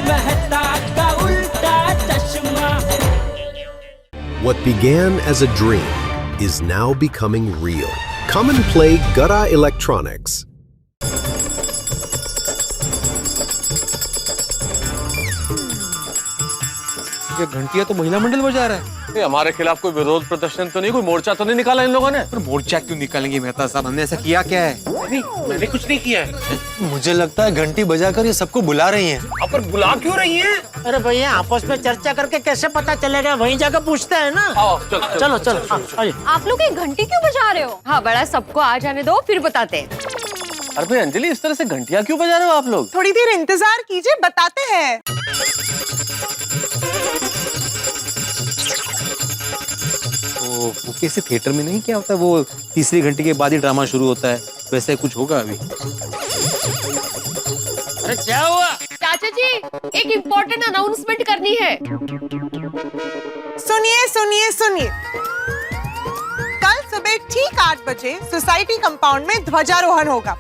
मेहता का उल्टा चश्मा। What began as a dream is now becoming real. Come and play Gada Electronics. ये घंटिया तो महिला मंडल बजा रहा है। हमारे खिलाफ कोई विरोध प्रदर्शन तो नहीं, कोई मोर्चा तो नहीं निकाला इन लोगों ने? पर मोर्चा क्यों निकालेंगे मेहता साहब, हमने ऐसा किया क्या है? नहीं, मैंने कुछ नहीं किया है। मुझे लगता है घंटी बजाकर ये सबको बुला रही हैं। अब पर बुला क्यों रही हैं? अरे भैया आपस में चर्चा करके कैसे पता चलेगा, वहीं जाकर पूछते हैं ना। आओ, चलो चलो चलो आइए। आप लोग एक घंटी क्यों बजा रहे हो? हाँ बड़ा, सबको आ जाने दो फिर बताते हैं। अरे भाई अंजलि, इस तरह से घंटियां क्यों बजा रहे हो आप लोग? थोड़ी देर इंतजार कीजिए, बताते हैं। वो कैसे थिएटर में नहीं क्या होता है, वो तीसरी घंटी के बाद ही ड्रामा शुरू होता है, वैसे कुछ होगा अभी। अरे क्या हुआ? चाचा जी एक इम्पोर्टेंट अनाउंसमेंट करनी है। सुनिए सुनिए सुनिए, कल सुबह ठीक 8 बजे सोसाइटी कंपाउंड में ध्वजारोहण होगा।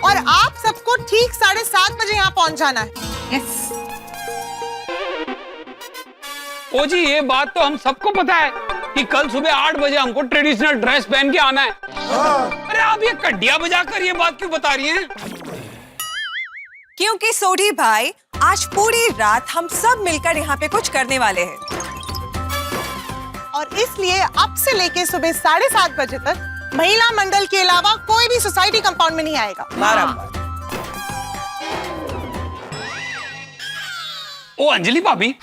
और आप सबको ठीक 7:30 बजे यहाँ पहुँच जाना है। यस। ओ जी, ये बात तो हम सबको पता है कि कल सुबह 8 बजे हमको ट्रेडिशनल ड्रेस पहन के आना है। अरे आप ये कड्डिया बजाकर ये बात क्यों बता रही हैं? क्योंकि सोढ़ी भाई, आज पूरी रात हम सब मिलकर यहाँ पे कुछ करने वाले हैं। और इसलिए अब से लेके सुबह 7:30 बजे तक महिला मंडल के अलावा कोई भी सोसाइटी कंपाउंड में नहीं आएगा। ओ अंजलि भाभी,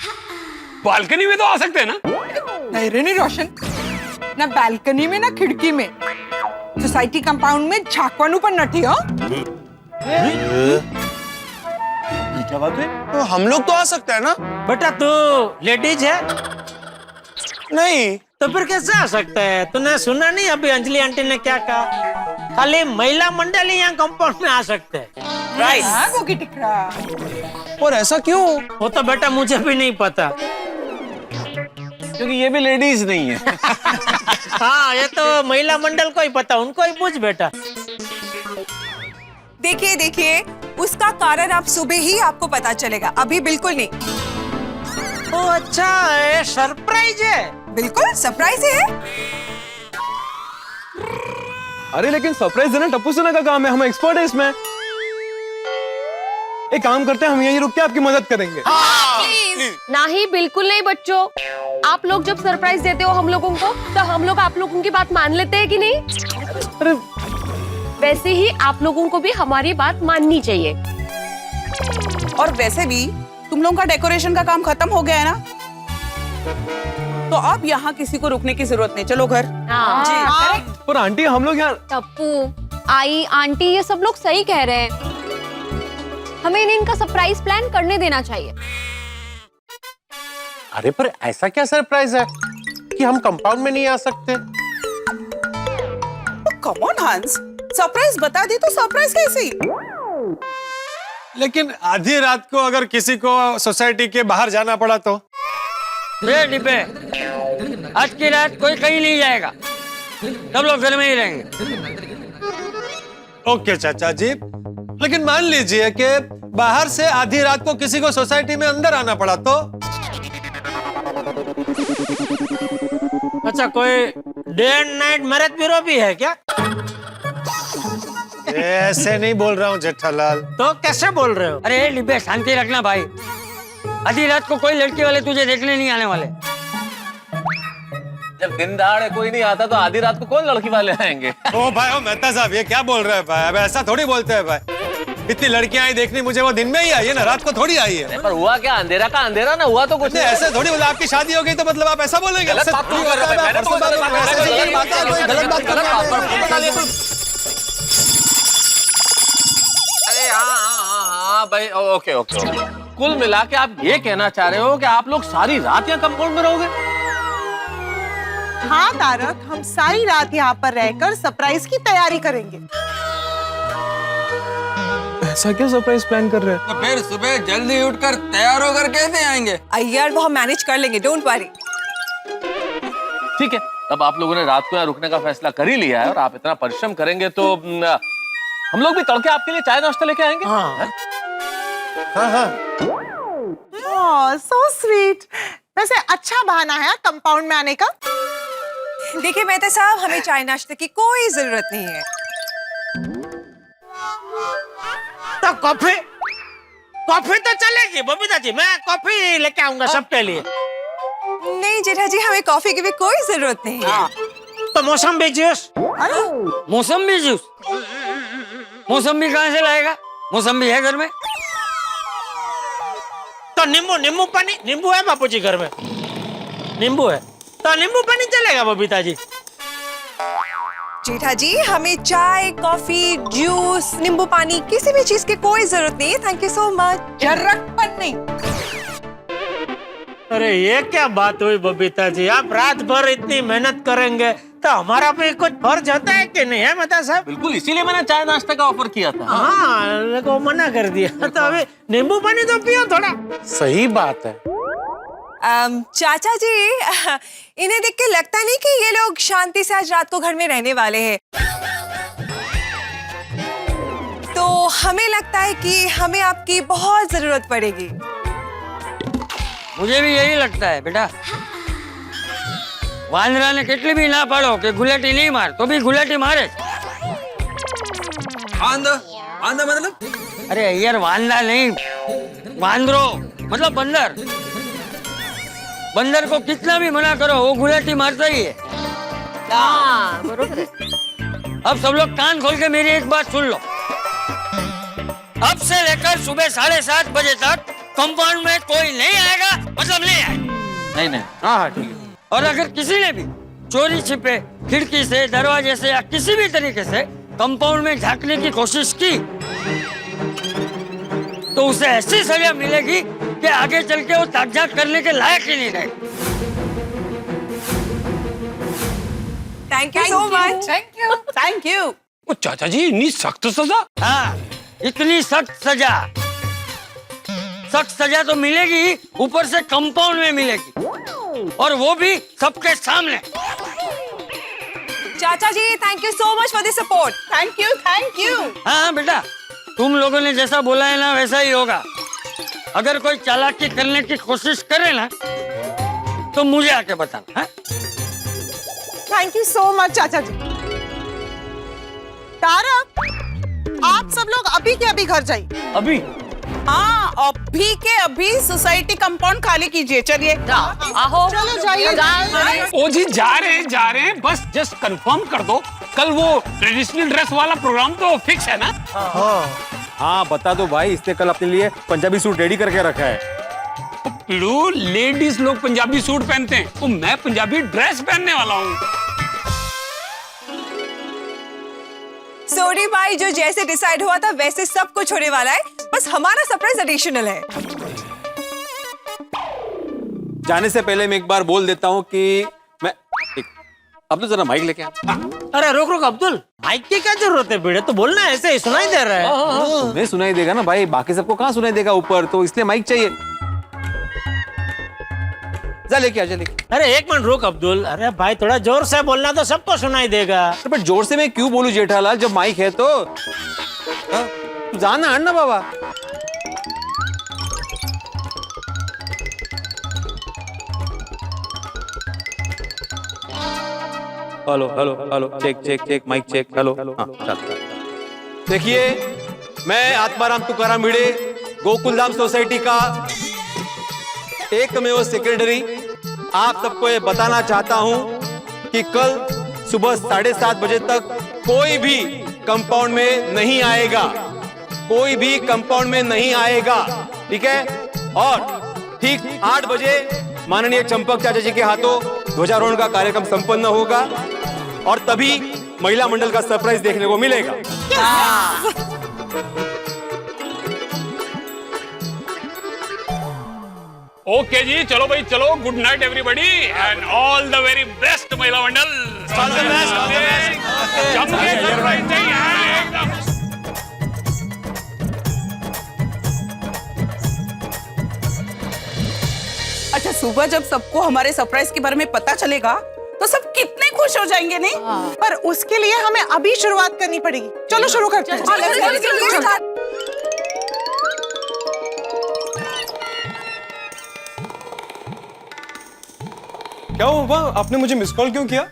बालकनी में तो आ सकते हैं ना? नहीं रेनी रोशन, ना बालकनी में ना खिड़की में, सोसाइटी कंपाउंड में झांकवानू पर नटी हो। क्या बात है? तो हम लोग तो आ सकते हैं ना? बेटा तू लेडीज है? नहीं तो फिर कैसे आ सकता है? तूने सुना नहीं अभी अंजलि आंटी ने क्या कहा? खाली महिला मंडल ही यहाँ कंपाउंड में आ सकते हैं। राइट। वो की टिकरा। और ऐसा क्यों? वो तो बेटा मुझे भी नहीं पता, क्योंकि ये भी लेडीज नहीं है। हाँ ये तो महिला मंडल को ही पता, उनको ही पूछ बेटा। देखिए देखिए, उसका कारण आप सुबह ही आपको पता चलेगा, अभी बिल्कुल नहीं। ओ अच्छा, ये सरप्राइज है। बिल्कुल सरप्राइज है। अरे लेकिन सरप्राइज देना टप्पू सेना का काम है, हम एक्सपर्ट है इसमें। एक काम करते हैं, हम यहीं रुक के आपकी मदद करेंगे। नहीं बिल्कुल नहीं बच्चों, आप लोग जब सरप्राइज देते हो हम लोगों को, तो हम लोग आप लोगों की बात मान लेते हैं कि नहीं? अरे वैसे ही आप लोगों को भी हमारी बात माननी चाहिए। और वैसे भी तुम लोगों का डेकोरेशन का काम खत्म हो गया है ना, तो अब यहाँ किसी को रुकने की जरूरत नहीं, चलो घर। हाँ। पर आंटी हम लोग यहाँ। टप्पू, आई, आंटी ये सब लोग सही कह रहे हैं, हमें इनका सरप्राइज प्लान करने देना चाहिए। अरे पर ऐसा क्या सरप्राइज है कि हम कंपाउंड में नहीं आ सकते? कम ऑन हंस, सरप्राइज बता दी तो सरप्राइज कैसे? लेकिन आधी रात को अगर किसी को सोसाइटी के बाहर जाना पड़ा तो? डिब्बे, आज की रात कोई कहीं नहीं जाएगा, सब लोग घर में ही रहेंगे। ओके चाचा जी, लेकिन मान लीजिए कि बाहर से आधी रात को किसी को सोसाइटी में अंदर आना पड़ा तो? अच्छा, कोई day and night marriage bureau भी है क्या? ऐसे नहीं बोल रहा हूँ जेठालाल। तो कैसे बोल रहे हो? अरे डिब्बे शांति रखना भाई, आधी रात को कोई लड़की वाले तुझे देखने नहीं आने वाले। जब दिन दहाड़े कोई नहीं आता तो आधी रात को कौन लड़की वाले आएंगे? ओ भाई, ओ मेहता साहब, ये क्या बोल रहे हैं भाई? अब ऐसा थोड़ी बोलते हैं भाई। इतनी लड़कियां आई देखने मुझे, वो दिन में ही आई है ना, रात को थोड़ी आई है। पर हुआ क्या? अंधेरा का अंधेरा ना हुआ तो कुछ नहीं। ऐसे थोड़ी बोला, आपकी शादी हो गई तो मतलब आप ऐसा बोलेंगे? गलत बात क्यों कर रहे हो? मैंने तो कोई गलत बात अरे हाँ भाई, ओके ओके। कुल मिला के आप ये कहना चाह रहे हो कि आप लोग सारी रात यहाँ कंपाउंड में रहोगे? हाँ तारक, हम सारी रात यहाँ पर रहकर सरप्राइज की तैयारी करेंगे। ऐसा क्या सरप्राइज प्लान कर रहे हैं? तो फिर सुबह जल्दी उठकर तैयार होकर कैसे आएंगे? यार वो हम मैनेज कर लेंगे, डोंट वरी। ठीक है, तब आप लोगों ने रात को यहाँ रुकने का फैसला कर ही लिया है और आप इतना परिश्रम करेंगे तो हम लोग भी तड़के आपके लिए चाय नाश्ता लेके आएंगे। हाँ। हाँ हाँ सो स्वीट। वैसे अच्छा बहाना है कंपाउंड में आने का। देखिए मेहता साहब, हमें चाय नाश्ते की कोई जरूरत नहीं है। तो कॉफी कॉफी तो चलेगी बबीता जी, मैं कॉफी लेके आऊंगा सबके लिए। नहीं जेठा जी, हमें कॉफी की भी कोई जरूरत नहीं है। तो मौसम्बी जूस। मौसम्बी जूस? मौसम्बी कहाँ से लाएगा? मौसम्बी है घर में? तो नींबू पानी, नींबू है बापूजी घर में? नींबू है तो नींबू पानी चलेगा बबीता जी। जेठा जी, हमें चाय, कॉफी, जूस, नींबू पानी किसी भी चीज की कोई जरूरत नहीं है। Thank you so much. जरूरत नहीं। अरे ये क्या बात हुई बबीता जी, आप रात भर इतनी मेहनत करेंगे तो हमारा भी कुछ फर्ज होता है कि नहीं है मेहता साहब? बिल्कुल, इसीलिए मैंने चाय नाश्ते का ऑफर किया था। हाँ, देखो मना कर दिया तो अभी नींबू पानी तो पियो थोड़ा। सही बात है। चाचा जी, इन्हें देख के लगता नहीं कि ये लोग शांति से आज रात को घर में रहने वाले हैं। तो हमें लगता है कि हमें आपकी बहुत जरूरत पड़ेगी। मुझे भी यही लगता है बेटा। वांदरा ने कितनी भी ना पाड़ो कि गुलाटी नहीं मार, तो भी गुलाटी मारे। वांदा मतलब? अरे यार वांदा नहीं, वांदरो मतलब बंदर। बंदर को कितना भी मना करो वो गुलाटी मारता ही है। बरोबर है। अब सब लोग कान खोल के मेरी एक बात सुन लो। अब से लेकर सुबह 7:30 बजे तक कंपाउंड में कोई नहीं आएगा, मतलब नहीं आएगा। नहीं। हाँ ठीक है। और अगर किसी ने भी चोरी छिपे खिड़की से, दरवाजे से या किसी भी तरीके से कंपाउंड में झांकने की कोशिश की तो उसे ऐसी सजा मिलेगी कि आगे चल के वो ताक-झांक करने के लायक ही नहीं रहे। Thank you so much. Thank you. ओ चाचा जी, इतनी सख्त सजा? हाँ, इतनी सख्त सजा। सख्त सजा तो मिलेगी, ऊपर से कंपाउंड में मिलेगी, और वो भी सबके सामने। चाचा जी, thank you so much for the support. Thank you. हाँ बेटा, तुम लोगों ने जैसा बोला है ना वैसा ही होगा। अगर कोई चालाकी करने की कोशिश करे ना तो मुझे आके बताना। थैंक यू सो मच चाचा जी। तारक, आप सब लोग अभी के अभी घर जाइए। अभी? हाँ, अभी के अभी सोसाइटी कंपाउंड खाली कीजिए। चलिए आहो, चलो जाइए। ओ जी जा रहे हैं, बस जस्ट कंफर्म कर दो। कल वो ट्रेडिशनल ड्रेस वाला प्रोग्राम तो फिक्स है ना? हाँ बता दो भाई, इसने कल अपने लिए पंजाबी सूट रेडी करके रखा है। पिलू, लेडीज लोग पंजाबी सूट पहनते हैं, तो मैं पंजाबी ड्रेस पहनने वाला हूँ। सॉरी भाई, जो जैसे डिसाइड हुआ था वैसे सब कुछ होने वाला है। बस हमारा सरप्राइज एडिशनल है। जाने से पहले मैं एक बार बोल देता हूँ कि मैं अब तो जरा माइक लेके आ। अरे रुक अब्दुल, माइक की क्या जरूरत है? बेटे तो बोलना है, ऐसे ही सुनाई दे रहा है। तुम्हें सुनाई देगा ना भाई, बाकी सबको कहाँ सुनाई देगा ऊपर, तो इसलिए माइक चाहिए। जा लेके आ, जा लेके। अरे एक मिनट रुक अब्दुल। अरे भाई थोड़ा जोर से बोलना तो सबको सुनाई देगा। बट जोर से मैं क्यों बोलूं जेठालाल, जब माइक है तो तू जाना है ना बाबा। Hello hello hello, check check check, mike check, hello. हाँ, चल। देखिए, मैं आत्माराम तुकाराम भिड़े, गोकुलधाम सोसाइटी का एकमेव सेक्रेटरी आप सबको ये बताना चाहता हूं कि कल सुबह 7:30 बजे तक कोई भी कंपाउंड में नहीं आएगा, कोई भी कंपाउंड में नहीं आएगा, ठीक है? और ठीक 8 बजे माननीय चंपक चाचा जी के हाथों ध्वजारोहण का कार्यक्रम संपन्न होगा और तभी महिला मंडल का सरप्राइज देखने को मिलेगा। ओके जी, चलो भाई चलो। Good night everybody and all the very best महिला मंडल। अच्छा, सुबह जब सबको हमारे सरप्राइज के बारे में पता चलेगा तो सब कितने खुश हो जाएंगे, नहीं? पर उसके लिए हमें अभी शुरुआत करनी पड़ेगी। चलो शुरू करते हैं। क्या हुआ पापा, आपने मुझे मिस कॉल क्यों किया?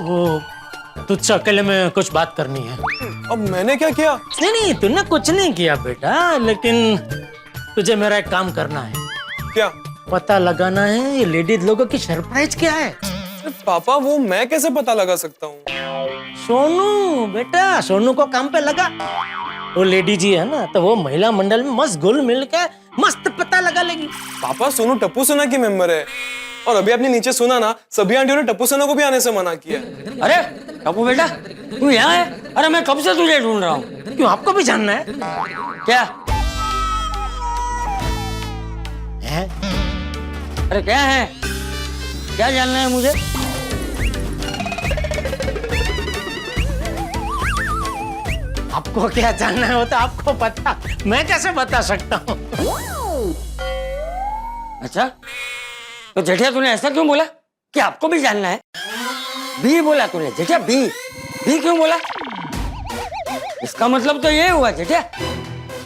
वो तुझसे अकेले में कुछ बात करनी है। अब मैंने क्या किया? नहीं तूने कुछ नहीं किया बेटा, लेकिन तुझे मेरा एक काम करना है। क्या? पता लगाना है ये लेडीज लोगों की सरप्राइज क्या है। पापा वो मैं कैसे पता लगा सकता हूँ? सोनू बेटा, सोनू को काम पे लगा। वो लेडी जी है ना, तो वो महिला मंडल में मस्त घुल मिल के मस्त पता लगा लेगी। पापा सोनू टप्पू सेना की मेंबर है, और अभी आपने नीचे सुना ना, सभी आंटियों ने टप्पू सेना को भी आने से मना किया। अरे टप्पू बेटा, तू यहाँ है? अरे मैं कब से तुझे ढूंढ रहा हूँ। क्यों, आपको भी जानना है क्या? है? अरे क्या है, क्या जानना है मुझे? आपको क्या जानना है वो तो आपको पता, मैं कैसे बता सकता हूँ। अच्छा, तो जेठिया तूने ऐसा क्यों बोला कि आपको भी जानना है? भी बोला तूने जेठिया, भी क्यों बोला? इसका मतलब तो ये हुआ जेठिया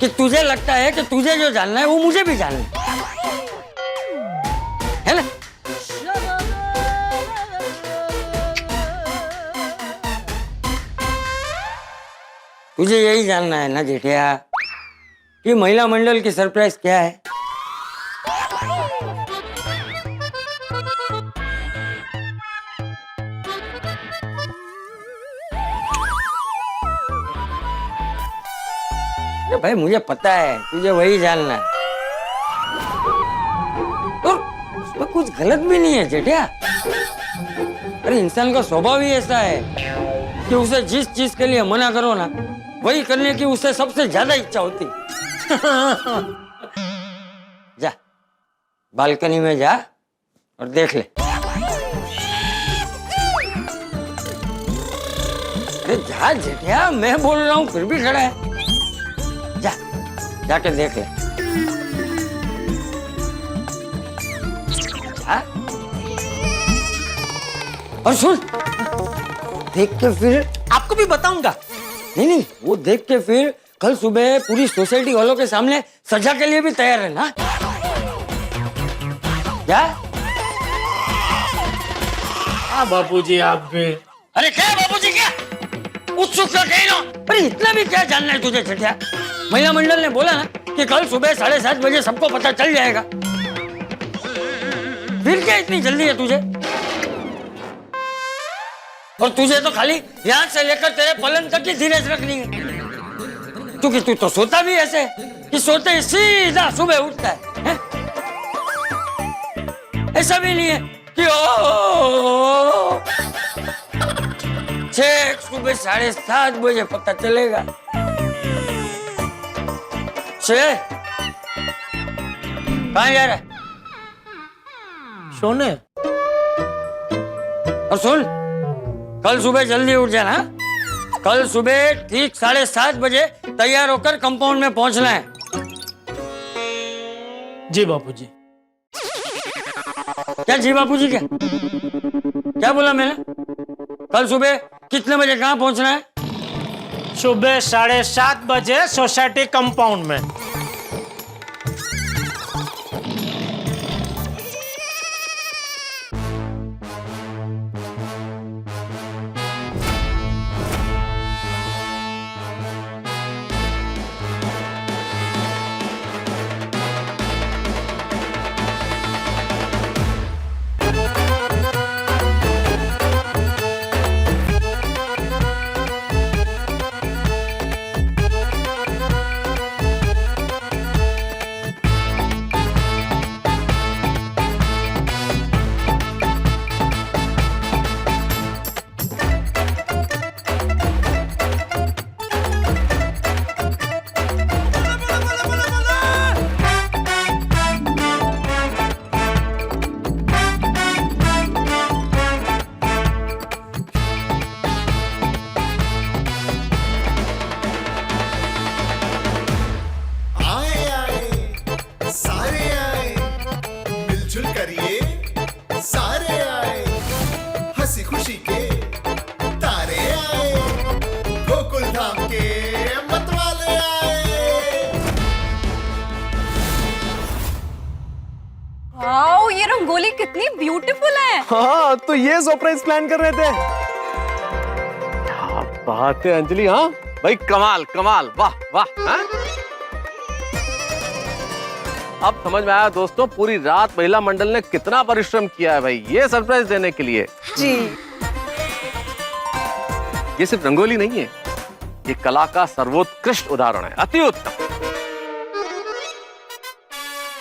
कि तुझे लगता है कि तुझे जो जानना है वो मुझे भी जानना है ना? तुझे यही जानना है ना जेठिया कि महिला मंडल की सरप्राइज क्या है? अरे भाई मुझे पता है तुझे वही जानना है, और उसमें कुछ गलत भी नहीं है जेठिया। अरे इंसान का स्वभाव ही ऐसा है कि उसे जिस चीज के लिए मना करो ना, वही करने की उसे सबसे ज्यादा इच्छा होती। जा बालकनी में जा और देख ले। अरे जा जेठिया, मैं बोल रहा हूँ फिर भी खड़ा है। जा जाके देख ले। जा और सुन, देख के फिर आपको भी बताऊंगा। नहीं, वो देख के फिर कल सुबह पूरी सोसाइटी वालों के सामने सजा के लिए भी तैयार है ना? क्या? हाँ बापूजी आप भी। अरे क्या बापूजी, क्या उत्सुक का कहना? अरे इतना भी क्या जानना है तुझे जेठिया? महिला मंडल ने बोला ना कि कल सुबह 7:30 बजे सबको पता चल जाएगा। फिर क्या इतनी जल्दी है तुझे? और तुझे तो खाली यहाँ से लेकर तेरे पलंग तक की धीरज रखनी है, क्योंकि तू तो सोता भी ऐसे कि सोते ही सीधा सुबह उठता है? ऐसा भी नहीं है कि छह सुबह 7:30 बजे पता चलेगा। कहाँ जा रहा है? सोने। और सुन, कल सुबह जल्दी उठ जाना। कल सुबह ठीक 7:30 बजे तैयार होकर कंपाउंड में पहुंचना है। जी बापूजी। क्या जी बापूजी? क्या बोला मैंने? कल सुबह कितने बजे कहाँ पहुंचना है? सुबह 7:30 बजे सोसाइटी कंपाउंड में। रंगोली कितनी ब्यूटीफुल है। हाँ, तो ये सरप्राइज प्लान कर रहे थे। क्या बात है अंजलि, हाँ भाई कमाल कमाल, वाह वाह। हाँ? अब समझ में आया दोस्तों, पूरी रात महिला मंडल ने कितना परिश्रम किया है भाई ये सरप्राइज देने के लिए। जी। ये सिर्फ रंगोली नहीं है, ये कला का सर्वोत्कृष्ट उदाहरण है, अति उत्तम।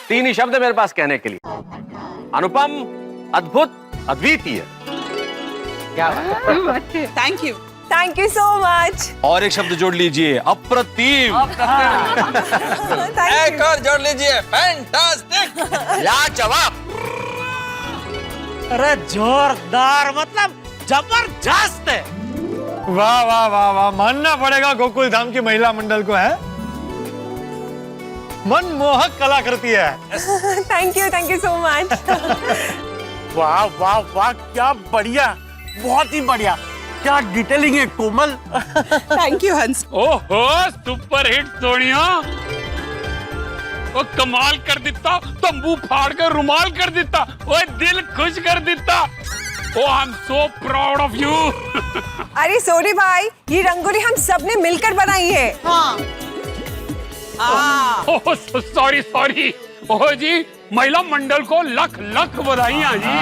3 ही शब्द है मेरे पास कहने के लिए, अनुपम, अद्भुत, अद्वितीय। क्या थैंक यू सो मच। और एक शब्द जोड़ लीजिए, अप्रतिम। एक और जोड़ लीजिए, फैंटास्टिक, लाजवाब। अरे जोरदार, मतलब जबरदस्त है। वाह वाह वाह वाह, मानना पड़ेगा गोकुल धाम की महिला मंडल को, है मनमोहक कला करती है। Thank you so much. वाह वाह वाह, क्या बढ़िया, बहुत ही बढ़िया, क्या डिटेलिंग है कोमल। थैंक यू हंस। ओहो सुपर हिट सोनिया, वो कमाल कर देता, तंबू फाड़ कर रुमाल कर देता, वो दिल खुश कर देता। Oh I am so proud of you. अरे सोनी भाई, ये रंगोली हम सब ने मिलकर बनाई है। हाँ। ओह सॉरी सॉरी, ओह जी महिला मंडल को लख लख बधाइयां जी।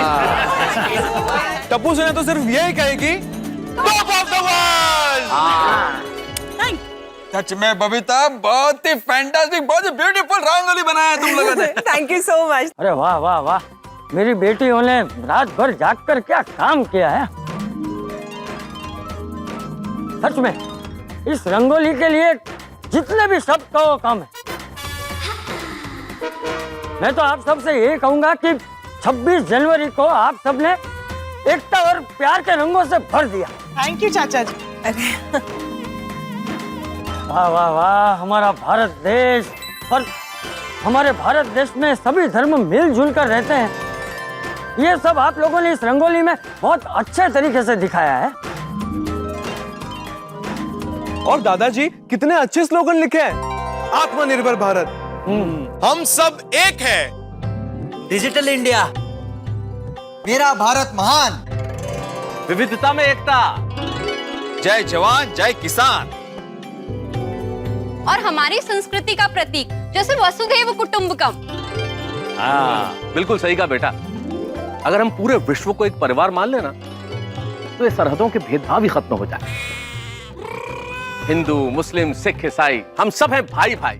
टप्पू सुने तो सिर्फ यही कहेगी, टॉप ऑफ द वर्ल्ड। सच में बबीता, बहुत ही फैंटास्टिक, बहुत ही ब्यूटीफुल रंगोली बनाया तुम लोगों ने। Thank you so much. अरे वाह वाह वाह, मेरी बेटियों ने रात भर जाग कर क्या काम किया है। सच में इस रंगोली के लिए जितने भी शब्द का वो कम है। मैं तो आप सबसे ये कहूंगा कि 26 जनवरी को आप सबने एकता और प्यार के रंगों से भर दिया। थैंक यू चाचा जी। वाह वाह वाह, हमारा भारत देश, और हमारे भारत देश में सभी धर्म मिलजुल कर रहते हैं। ये सब आप लोगों ने इस रंगोली में बहुत अच्छे तरीके से दिखाया है। और दादाजी कितने अच्छे स्लोगन लिखे हैं, आत्मनिर्भर भारत, हम सब एक है, डिजिटल इंडिया, मेरा भारत महान, विविधता में एकता, जय जवान जय किसान, और हमारी संस्कृति का प्रतीक जैसे वसुधैव कुटुंबकम। हाँ बिल्कुल सही कहा बेटा। अगर हम पूरे विश्व को एक परिवार मान लेना तो ये सरहदों के भेदभाव ही खत्म हो जाए। हिंदू, मुस्लिम, सिख, ईसाई, हम सब हैं भाई भाई।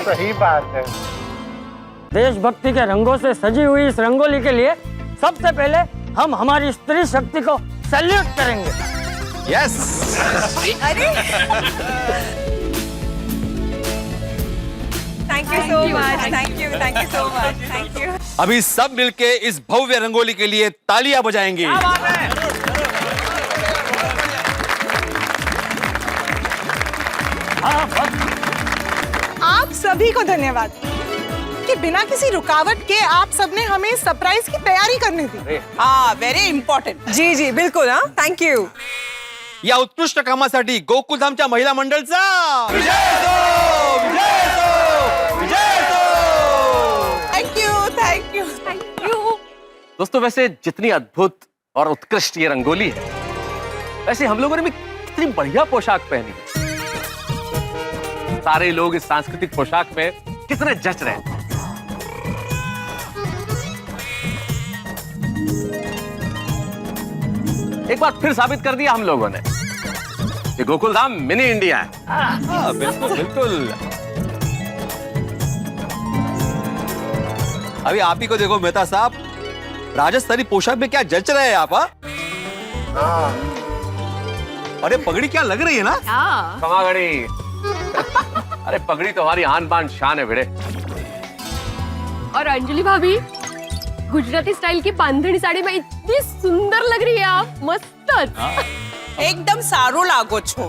सही बात है। देशभक्ति के रंगों से सजी हुई इस रंगोली के लिए सबसे पहले हम हमारी स्त्री शक्ति को सैल्यूट करेंगे। यस। अरे thank you so much, thank you so much, thank you. अभी सब मिलके इस भव्य रंगोली के लिए तालियां बजाएंगे। आप सभी को धन्यवाद कि बिना किसी रुकावट के आप सबने हमें सरप्राइज की तैयारी करने दी। हाँ, वेरी इम्पॉर्टंट। जी जी बिल्कुल, हाँ थैंक यू। या उत्कृष्ट कामासाठी गोकुलधामच्या महिला मंडळचा विजय असो, विजय असो, विजय असो। Thank you, thank you, thank you. दोस्तों वैसे जितनी अद्भुत और उत्कृष्ट ये रंगोली है, वैसे हम लोगों ने भी कितनी बढ़िया पोशाक पहनी है। सारे लोग इस सांस्कृतिक पोशाक में कितने जच रहे हैं। एक बार फिर साबित कर दिया हम लोगों ने कि गोकुलधाम मिनी इंडिया है। हाँ, बिल्कुल बिल्कुल। अभी आप ही को देखो मेहता साहब, राजस्थानी पोशाक में क्या जच रहे हैं आप। हाँ? अरे पगड़ी क्या लग रही है ना। समागड़ी। अरे पगड़ी तो हमारी आन बान शान है बेटे। और अंजलि भाभी, गुजराती स्टाइल की बांधणी साड़ी में इतनी सुंदर लग रही है आप, मस्त। एकदम सारो लागो छो।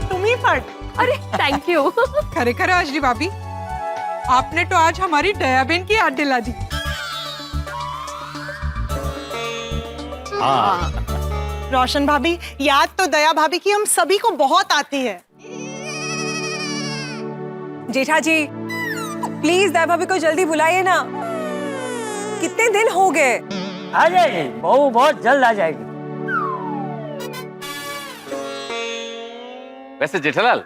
तुम ही फट। अरे थैंक यू। खरेखर अंजलि भाभी, आपने तो आज हमारी दया बहन की याद दिला दी। रोशन भाभी, याद तो दया भाभी की हम सभी को बहुत आती है। जेठा जी प्लीज दया भाभी को जल्दी बुलाइए ना। कितने दिन हो गए? आ जाएगी बहू, बहुत जल्द आ जाएगी। वैसे जेठालाल,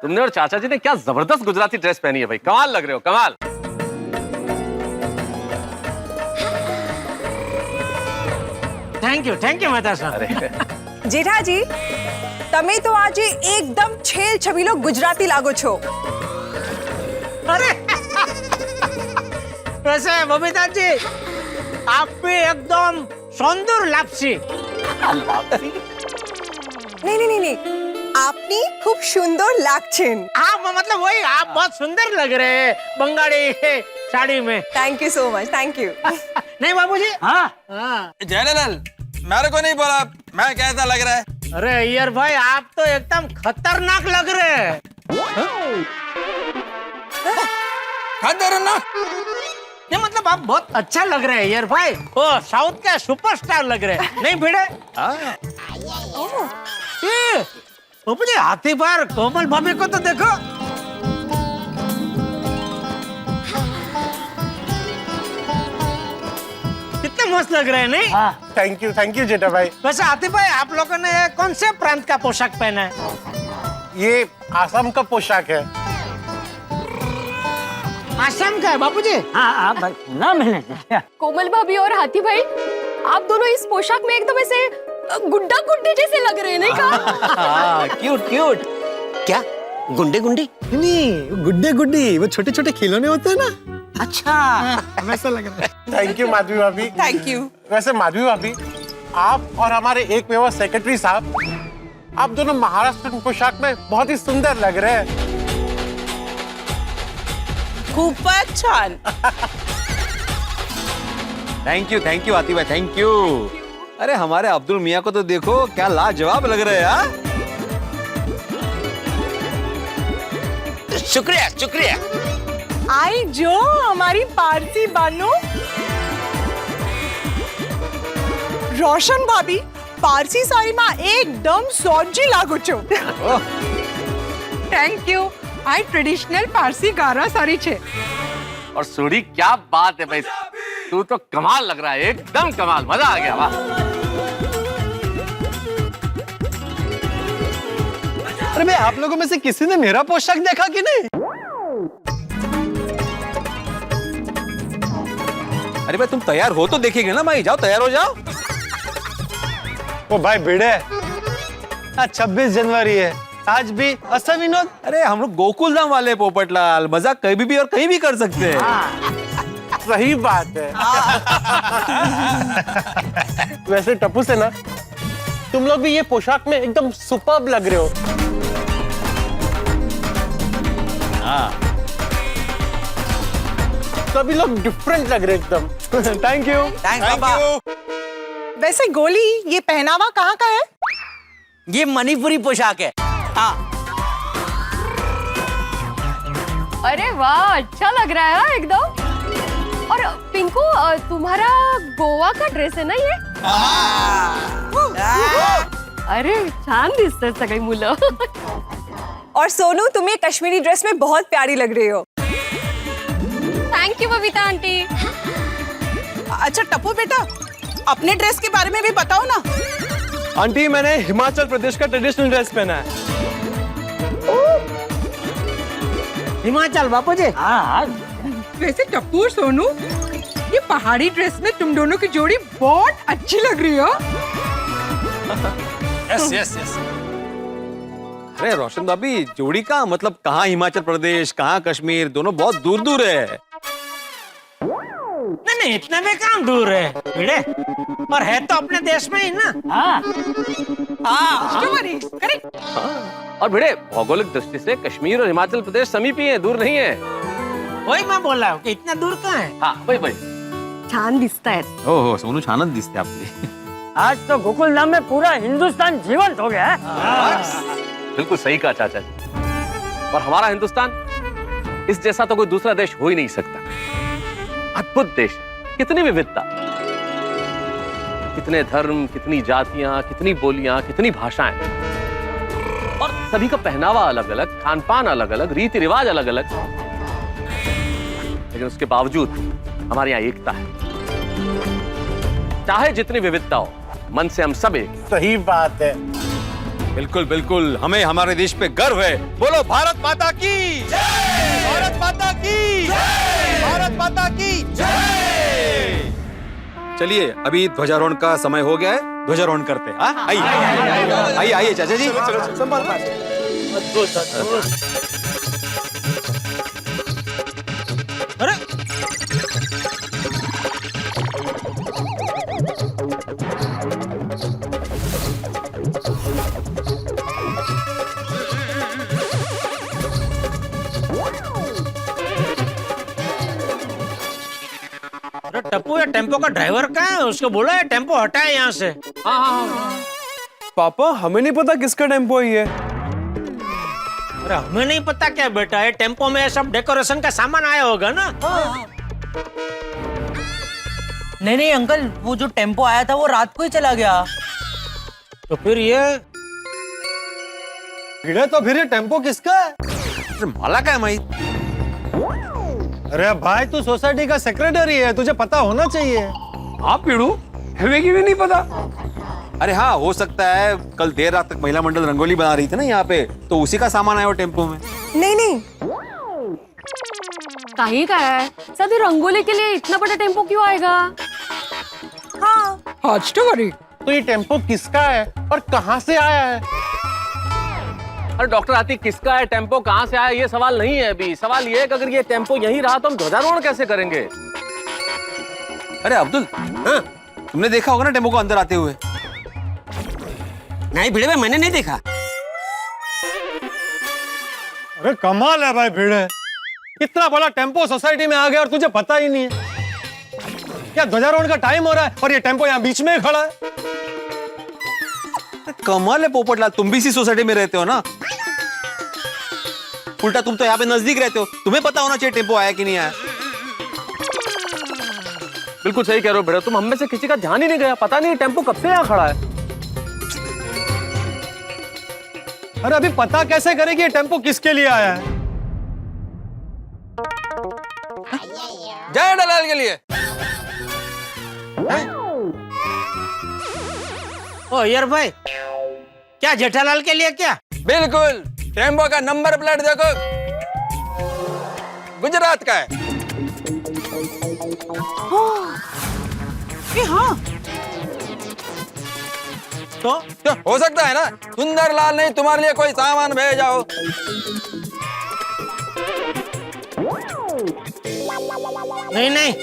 तुमने और चाचा जी ने क्या जबरदस्त गुजराती ड्रेस पहनी है भाई, कमाल लग रहे हो, कमाल। थैंक यू मेहता साहब। अरे जेठाजी, તમે તો આજે એકદમ છેલ છબીલો ગુજરાતી લાગો છો। अरे वैसे बबीता जी, आप भी एकदम सुंदर लापसी। नहीं, আপনি খুব সুন্দর লাগছেন। हाँ, मतलब वही, आप बहुत सुंदर लग रहे हैं बंगाली साड़ी में। Thank you so much, thank you. नहीं बाबूजी? हाँ। जयलाल, मेरे को नहीं बोला, मैं कैसा लग रहा है? अरे यार भाई, आप तो एकदम खतरनाक लग रहे हैं। खतरनाक? नहीं मतलब आप बहुत अच्छा लग रहे हैं यार भाई, वो साउथ के सुपरस्टार लग रहे हैं, नहीं भिड़े? बाबूजी, हाथी पर कोमल भाभी को तो देखो। कितने मस्त लग रहे हैं, नहीं? थैंक यू जेठा भाई। वैसे हाथी भाई, आप लोगों ने कौन से प्रांत का पोशाक पहना है? ये आसाम का पोशाक है। आसाम का है बाबूजी? हाँ भाई, ना मैंने। कोमल भाभी और हाथी भाई, आप दोनों इस पोशाक में एकदम ऐसे गुड्डा गुड्डी जैसे लग रहे हैं, नहीं कहा? क्यूट। क्या गुंडे गुंडी? नहीं, गुड्डे गुड्डी, वो छोटे छोटे खिलौने होते हैं ना। अच्छा, वैसा लग रहा है। थैंक यू माधवी भाभी। Thank you. वैसे माधवी भाभी, आप और हमारे एक मेवा सेक्रेटरी साहब, आप दोनों महाराष्ट्र पोशाक में बहुत ही सुंदर लग रहे हैं। खूपच छान। थैंक यू आती भाई, थैंक यू। अरे हमारे अब्दुल मियाँ को तो देखो, क्या लाजवाब लग रहे हैं। शुक्रिया। आई जो हमारी पारसी बानो रोशन भाभी, पारसी साड़ी में एकदम सोजी लागो छो। Thank you. I traditional Parsi गारा साड़ी छे। और सूरी, क्या बात है भाई, तू तो कमाल लग रहा है, एकदम कमाल, मजा आ गया, वाह। अरे भाई, आप लोगों में से किसी ने मेरा पोशाक देखा कि नहीं? अरे भाई, तुम तैयार हो तो देखेंगे ना भाई, जाओ तैयार हो जाओ। ओ भाई भिड़े, आज 26 जनवरी है, आज भी ऐसा विनोद। अरे हम लोग गोकुल धाम वाले पोपटलाल, मजाक कभी भी और कहीं भी कर सकते हैं। सही बात है। वैसे टप्पू से ना, तुम लोग भी ये पोशाक में एकदम सुपर्ब लग रहे हो। सभी लोग डिफरेंट लग रहे एकदम। Thank you. वैसे गोली, ये पहनावा कहाँ का है? ये मणिपुरी पोशाक है। हाँ। अरे वाह, अच्छा लग रहा है एकदम। और पिंकू, तुम्हारा गोवा का ड्रेस है ना ये? अरे छान दिसतात सगळी मुलं। और सोनू, तुम ये कश्मीरी ड्रेस में बहुत प्यारी लग रही हो। Thank you Babita aunty. अच्छा टप्पू बेटा, अपने ड्रेस के बारे में भी बताओ ना। आंटी, मैंने हिमाचल प्रदेश का ट्रेडिशनल ड्रेस पहना है। हिमाचल बापूजी? हाँ। वैसे टप्पू और सोनू, ये पहाड़ी ड्रेस में तुम दोनों की जोड़ी बहुत अच्छी लग रही हो। यस। अरे रोशन भाभी, जोड़ी का मतलब कहाँ हिमाचल प्रदेश, कहाँ कश्मीर, दोनों बहुत दूर दूर है। नहीं, इतने में कहाँ दूर है भिड़े, और है तो अपने देश में ही ना। करेक्ट। और भिड़े, भौगोलिक दृष्टि से कश्मीर और हिमाचल प्रदेश समीप ही है, दूर नहीं है। वही मैं बोल रहा हूँ कि इतना दूर कहाँ है। हाँ वही। छान दिसतायत। ओहो, सोनू छानत दिसते आपने। आज तो गोकुल धाम में पूरा हिंदुस्तान जीवंत हो गया है। बिल्कुल सही कहा चाचा जी। और हमारा हिंदुस्तान, इस जैसा तो कोई दूसरा देश हो ही नहीं सकता। अद्भुत देश है, कितनी विविधता, कितने धर्म, कितनी जातियां, कितनी बोलियां, कितनी भाषाएं, और सभी का पहनावा अलग अलग, खान पान अलग अलग, रीति रिवाज अलग अलग। लेकिन उसके बावजूद हमारे यहाँ एकता है। चाहे जितनी विविधता हो, मन से हम सब एक। सही बात है। बिल्कुल बिल्कुल, हमें हमारे देश पे गर्व है। बोलो भारत माता की जय! भारत माता की जय! भारत माता की जय! चलिए, अभी ध्वजारोहण का समय हो गया है, ध्वजारोहण करते हैं। आइए आइए चाचा जी। अरे अरे टप्पू, ये टेम्पो का ड्राइवर कहाँ है? उसको बोला है टेम्पो हटाए यहाँ से। पापा, हमें नहीं पता किसका टेम्पो है ये। अरे हमें नहीं पता क्या बेटा, ये टेम्पो में सब डेकोरेशन का सामान आया होगा ना। नहीं नहीं अंकल, वो जो टेम्पो आया था वो रात को ही चला गया। तो फिर ये भिड़े तो फिर ये टेम्पो किसका है? माला का है माई। अरे भाई, तू सोसाइटी का सेक्रेटरी है, तुझे पता होना चाहिए। हाँ पीड़ू, हमें की भी नहीं पता। अरे हाँ, हो सकता है कल देर रात तक महिला मंडल रंगोली बना रही थी ना यहाँ पे, तो उसी का सामान आया वो टेम्पो में। नहीं नहीं, कहीं का है सभी रंगोली के लिए इतना बड़ा टेम्पो क्यों आएगा? हाँ आज तो करी। तो ये टेम्पो किसका है और कहाँ से आया है? अरे डॉक्टर आतिक, किसका है टेम्पो, कहाँ से आया, ये सवाल नहीं है अभी। सवाल ये है कि अगर ये टेम्पो यहीं रहा तो हम ध्वजारोहण कैसे करेंगे? अरे अब्दुल, हाँ? तुमने देखा होगा ना टेम्पो को अंदर आते हुए? नहीं भिड़े भाई, मैंने नहीं देखा। अरे कमाल है भाई भिड़े, इतना बड़ा टेम्पो सोसाइटी में आ गया और तुझे पता ही नहीं है। क्या ध्वजारोहण का टाइम हो रहा है और ये टेम्पो यहाँ बीच में ही खड़ा है? कमाल है पोपटलाल, तुम भी इसी सोसाइटी में रहते हो ना। उल्टा तुम तो यहाँ पे नजदीक रहते हो, तुम्हें पता होना चाहिए टेम्पो आया कि नहीं आया। बिल्कुल सही कह रहे हो बेटा, तुम हम में से किसी का ध्यान ही नहीं गया, पता नहीं टेम्पो कब से यहाँ खड़ा है। अरे अभी पता कैसे करेगी ये टेम्पो किसके लिए आया है? जय दलाल के लिए। ओ यार भाई, क्या जेठालाल के लिए क्या? बिल्कुल, टेम्पो का नंबर प्लेट देखो, गुजरात का है। हाँ, तो हो सकता है ना सुंदरलाल ने तुम्हारे लिए कोई सामान भेजा हो। नहीं नहीं,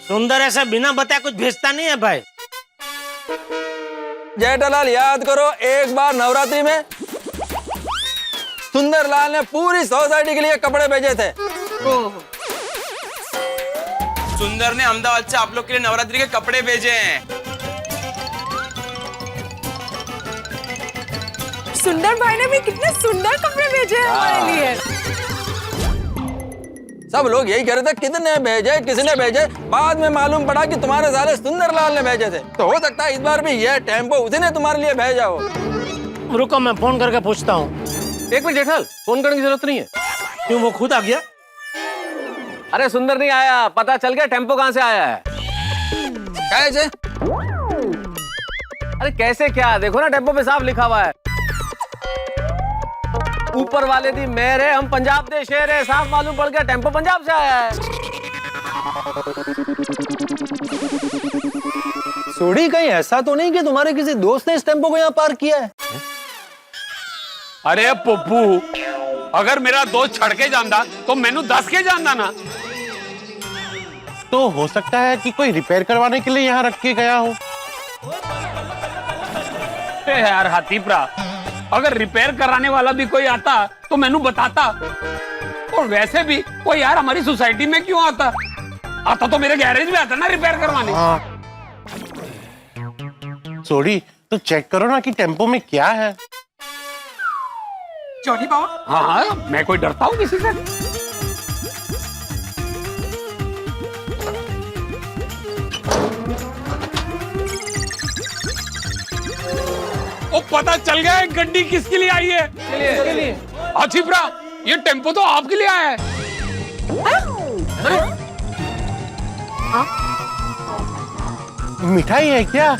सुंदर ऐसा बिना बताए कुछ भेजता नहीं है भाई। जेठालाल, याद करो एक बार नवरात्रि में सुंदरलाल ने पूरी सोसाइटी के लिए कपड़े भेजे थे। सुंदर ने अहमदाबाद से आप लोग के लिए नवरात्रि के कपड़े भेजे हैं। सुंदर भाई ने भी कितने सुंदर कपड़े भेजे हैं हमारे लिए। सब लोग यही कह रहे थे कितने भेजे किसने भेजे, बाद में मालूम पड़ा कि तुम्हारे साले सुंदरलाल ने भेजे थे। तो हो सकता है इस बार भी यह टेम्पो उसी ने तुम्हारे लिए भेजा हो। रुको, मैं फोन करके पूछता हूँ। एक मिनट जेठाल, फोन करने की जरूरत नहीं है। क्यों, वो खुद आ गया? अरे सुंदर नहीं आया, पता चल गया टेम्पो कहाँ से आया है। कैसे? अरे कैसे क्या, देखो ना टेम्पो पे साफ लिखा हुआ है, ऊपर वाले दी मेहर है, हम पंजाब दे शेर है। साफ मालूम पड़ गया टेम्पो पंजाब से आया है। सोडी, कहीं ऐसा तो नहीं कि तुम्हारे किसी दोस्त ने इस टेम्पो को यहाँ पार्क किया है? अरे पप्पू, अगर मेरा दोस्त छड़ के जानदा तो मैनू दस के जानदा ना। तो हो सकता है कि कोई रिपेयर करवाने के लिए यहाँ रख के गया हो। यार हाथीप्रा, अगर रिपेयर कराने वाला भी कोई आता तो मैनू बताता। और वैसे भी कोई यार हमारी सोसाइटी में क्यों आता तो मेरे गैरेज में आता ना रिपेयर करवाने। सोडी, तो चेक करो ना कि टेम्पो में क्या है। चौड़ी बाबा, हाँ, मैं कोई डरता हूँ किसी से? ओ, पता चल गया है गड्डी किसके लिए आई है। हाथीप्रा, ये टेम्पो तो आपके लिए आया है। मिठाई है क्या?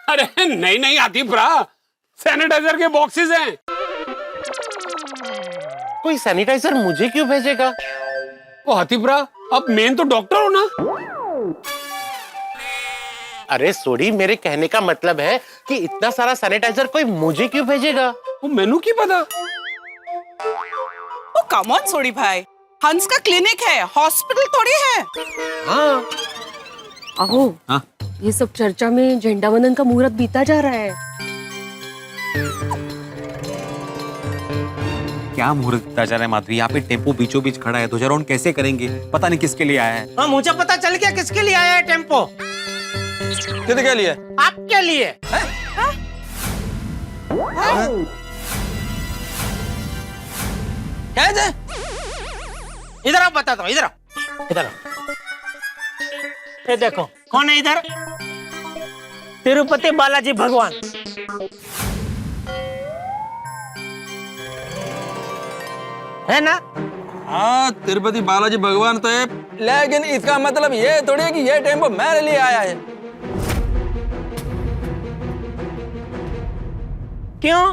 अरे नहीं नहीं आतिफ भरा, सैनिटाइजर के बॉक्सेस हैं। कोई सैनिटाइजर मुझे क्यों भेजेगा? ओ आतिफ भरा, अब मेन तो डॉक्टर हो ना। अरे सोडी, मेरे कहने का मतलब है कि इतना सारा सैनिटाइजर कोई मुझे क्यों भेजेगा? वो मेनू की पता। ओ कम ऑन सोडी भाई, हंस का क्लिनिक है, हॉस्पिटल थोड़ी है। हाँ। अहो, ये सब चर्चा में झंडा वंदन का मुहूर्त बीता जा रहा है। क्या मुहूर्त बीता जा रहा है माधवी? यहाँ पे टेम्पो बीचों बीच खड़ा है, ध्वजारोहण कैसे करेंगे? पता नहीं किसके लिए आया है। हाँ, मुझे पता चल गया किसके लिए आया है टेम्पो। किसके लिए? आपके लिए। क्या है? इधर आओ, बताता हूँ, इधर आओ, इधर आओ। ये देखो, कौन है इधर? तिरुपति बालाजी भगवान। है ना? हाँ, तिरुपति बालाजी भगवान तो है, लेकिन इसका मतलब ये थोड़ी है कि ये टेम्पो मेरे लिए आया है। क्यों?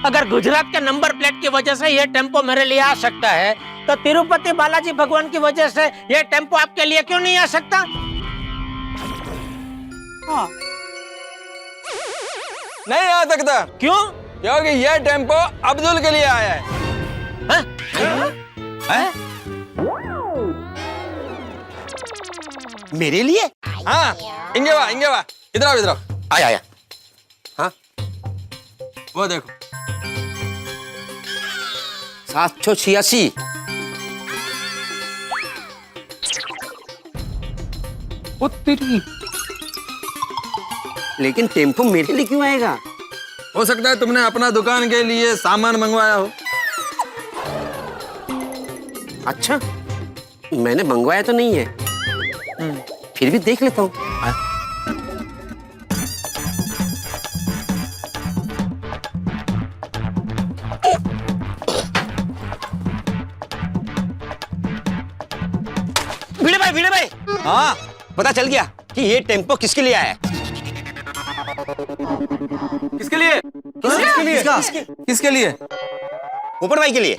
अगर गुजरात के नंबर प्लेट की वजह से ये टेम्पो मेरे लिए आ सकता है, तो तिरुपति बालाजी भगवान की वजह से ये टेम्पो आपके लिए क्यों नहीं आ सकता? हाँ। नहीं आ सकता। क्यों? क्योंकि ये टेम्पो अब्दुल के लिए आया है। मेरे लिए? हाँ, इंगे वाह, इधर आओ, इधर आओ। आया आया। हाँ, वो देखो, 786। ओ तेरी, लेकिन टेम्पो मेरे लिए क्यों आएगा? हो सकता है तुमने अपना दुकान के लिए सामान मंगवाया हो। अच्छा, मैंने मंगवाया तो नहीं है, फिर भी देख लेता हूँ। भिड़े भाई। हाँ, पता चल गया कि ये टेम्पो किसके लिए आया है। किसके लिए? किसके लिए? ऊपर भाई के लिए।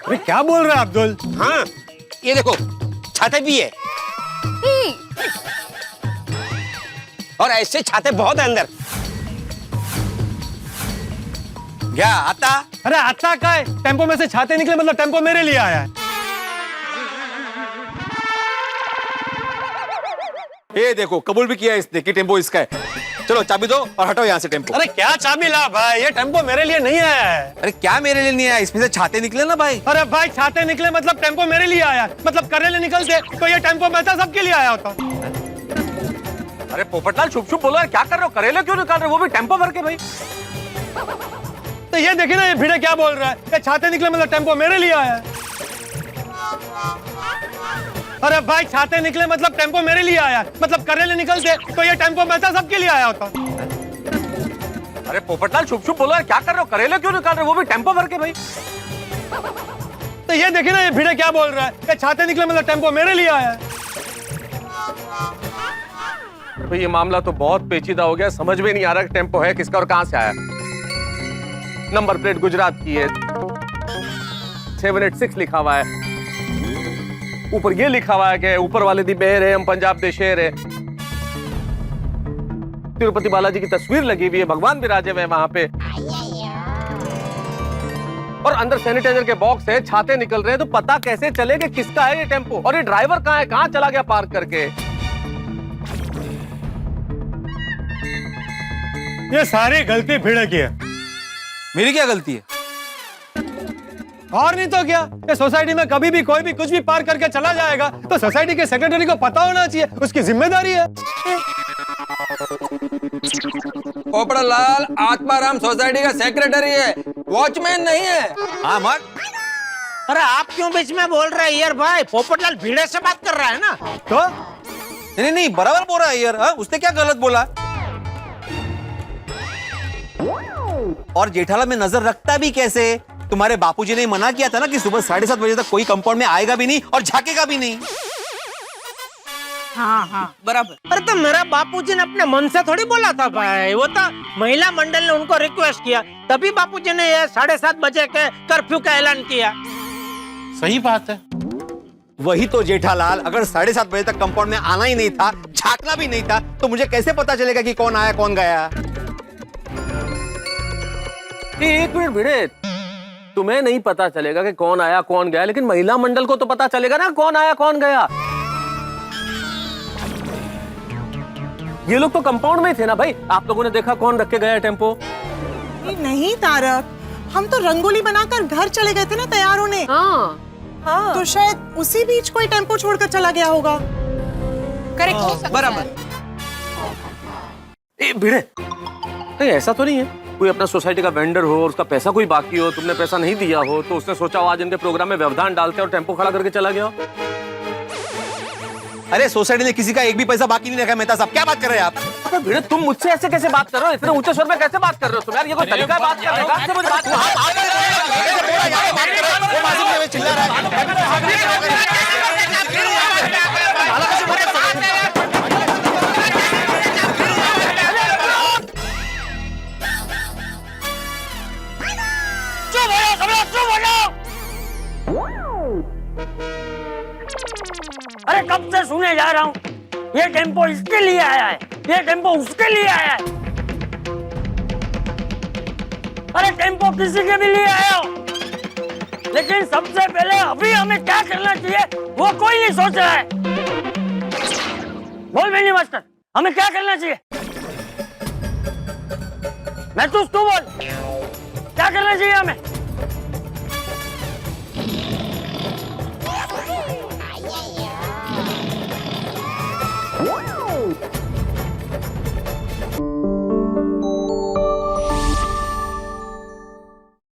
अरे क्या बोल रहे हैं अब्दुल? हाँ, ये देखो, छाते भी है। और ऐसे छाते बहुत है अंदर। क्या आता? अरे आता का है? टेम्पो में से छाते निकले मतलब टेम्पो मेरे लिए आया है। ये देखो, कबूल भी किया इसने कि टेम्पो इसका है। चलो चाबी दो और हटाओ यहाँ से टेम्पो। अरे क्या चाबी ला भाई, ये टेम्पो मेरे लिए नहीं आया है। अरे क्या मेरे लिए नहीं आया? इसमें से छाते निकले ना भाई। अरे भाई, छाते निकले मतलब टेम्पो मेरे लिए आया है। मतलब करेले निकलते तो ये टेम्पो मैं सबके लिए आया होता। अरे पोपटलाल, चुप चुप बोलो यार, क्या कर रहे हो? करेले क्यों निकाल रहे हो? वो भी टेम्पो भर के भाई। तो ये देखिए ना, ये भिड़े क्या बोल रहा है, ये छाते निकले मतलब टेम्पो मेरे लिए आया है। अरे भाई, छाते निकले मतलब टेम्पो मेरे लिए आया है। मतलब करेले निकलते तो ये टेम्पो मैं सबके लिए आया होता। अरे पोपटलाल, चुप चुप बोलो यार, क्या कर रहे हो? करेले क्यों निकाल रहे हो? वो भी टेम्पो भर के भाई। तो ये देखिए ना, ये भिड़े क्या बोल रहा है, ये छाते निकले मतलब टेम्पो मेरे लिए आया है। भाई ये मामला तो बहुत पेचीदा हो गया, समझ में नहीं आ रहा कि टेम्पो है किसका और कहां से आया। नंबर प्लेट गुजरात की है, 786 लिखा हुआ है, ऊपर ये लिखा हुआ है कि ऊपर वाले दी बेर है, हम पंजाब दे शेर है। तिरुपति बालाजी की तस्वीर लगी हुई है, भगवान विराजे हुए हैं वहां पे, और अंदर सैनिटाइजर के बॉक्स है, छाते निकल रहे हैं। तो पता कैसे चले कि किसका है ये टेम्पो? और ये ड्राइवर कहाँ है, कहाँ चला गया पार्क करके? ये सारी गलती भिड़े की है। मेरी क्या गलती है? और नहीं तो क्या, ये सोसाइटी में कभी भी कोई भी कुछ भी पार करके चला जाएगा तो सोसाइटी के सेक्रेटरी को पता होना चाहिए, उसकी जिम्मेदारी है। पोपटलाल आत्माराम सोसाइटी का सेक्रेटरी है, वॉचमैन नहीं है। हाँ मत। अरे आप क्यों बीच में बोल रहे हैं यार भाई? पोपटलाल भिड़े से बात कर रहा है ना। तो नहीं, बराबर बोल रहा है यार। हाँ, उसने क्या गलत बोला? और जेठालाल में नजर रखता भी कैसे तुम्हारे बापूजी ने मना किया था ना कि सुबह 7:30 बजे तक कोई कंपाउंड में आएगा भी नहीं और झाकेगा भी नहीं। हाँ हाँ बराबर। अरे तो मेरा बापूजी ने अपने मन से थोड़ी बोला था भाई, वो तो महिला मंडल ने उनको रिक्वेस्ट किया, तभी बापूजी ने ये 7:30 बजे के कर्फ्यू का ऐलान किया। सही बात है। वही तो जेठालाल, अगर 7:30 बजे तक कंपाउंड में आना ही नहीं था, झांकना भी नहीं था, तो मुझे कैसे पता चलेगा कि कौन आया कौन गया? एक मिनट भिड़े, तुम्हें नहीं पता चलेगा कि कौन आया कौन गया, लेकिन महिला मंडल को तो पता चलेगा ना कौन आया कौन गया। ये लोग तो कंपाउंड में ही थे ना भाई, आप लोगों ने देखा कौन रख के गया टेम्पो? नहीं तारक, हम तो रंगोली बनाकर घर चले गए थे ना तैयार होने। हाँ। तो शायद उसी बीच कोई टेम्पो छोड़कर चला गया होगा। करेक्ट, बराबर। भिड़े, नहीं ऐसा तो नहीं है कोई अपना सोसाइटी का वेंडर हो और उसका पैसा कोई बाकी हो, तुमने पैसा नहीं दिया हो, तो उसने सोचा आज इनके प्रोग्राम में व्यवधान डालते और टेम्पो खड़ा करके चला गया? अरे सोसाइटी ने किसी का एक भी पैसा बाकी नहीं रखा। मेहता साहब क्या बात कर रहे हैं आप? अरे भिड़े, तुम मुझसे ऐसे कैसे बात कर रहे हो? इतने ऊंचे स्वर में कैसे बात कर रहे हो तुम यार? ये कोई तरीका है बात करने का? मुझे बात चिल्ला रहा है। अरे कब से सुने जा रहा हूँ, ये टेम्पो इसके लिए आया है, ये टेम्पो उसके लिए आया है। अरे टेम्पो किसी के भी लिए आया हो, लेकिन सबसे पहले अभी हमें क्या करना चाहिए वो कोई नहीं सोच रहा है। बोल बेनी मास्टर, हमें क्या करना चाहिए? मैं तू बोल, क्या करना चाहिए हमें?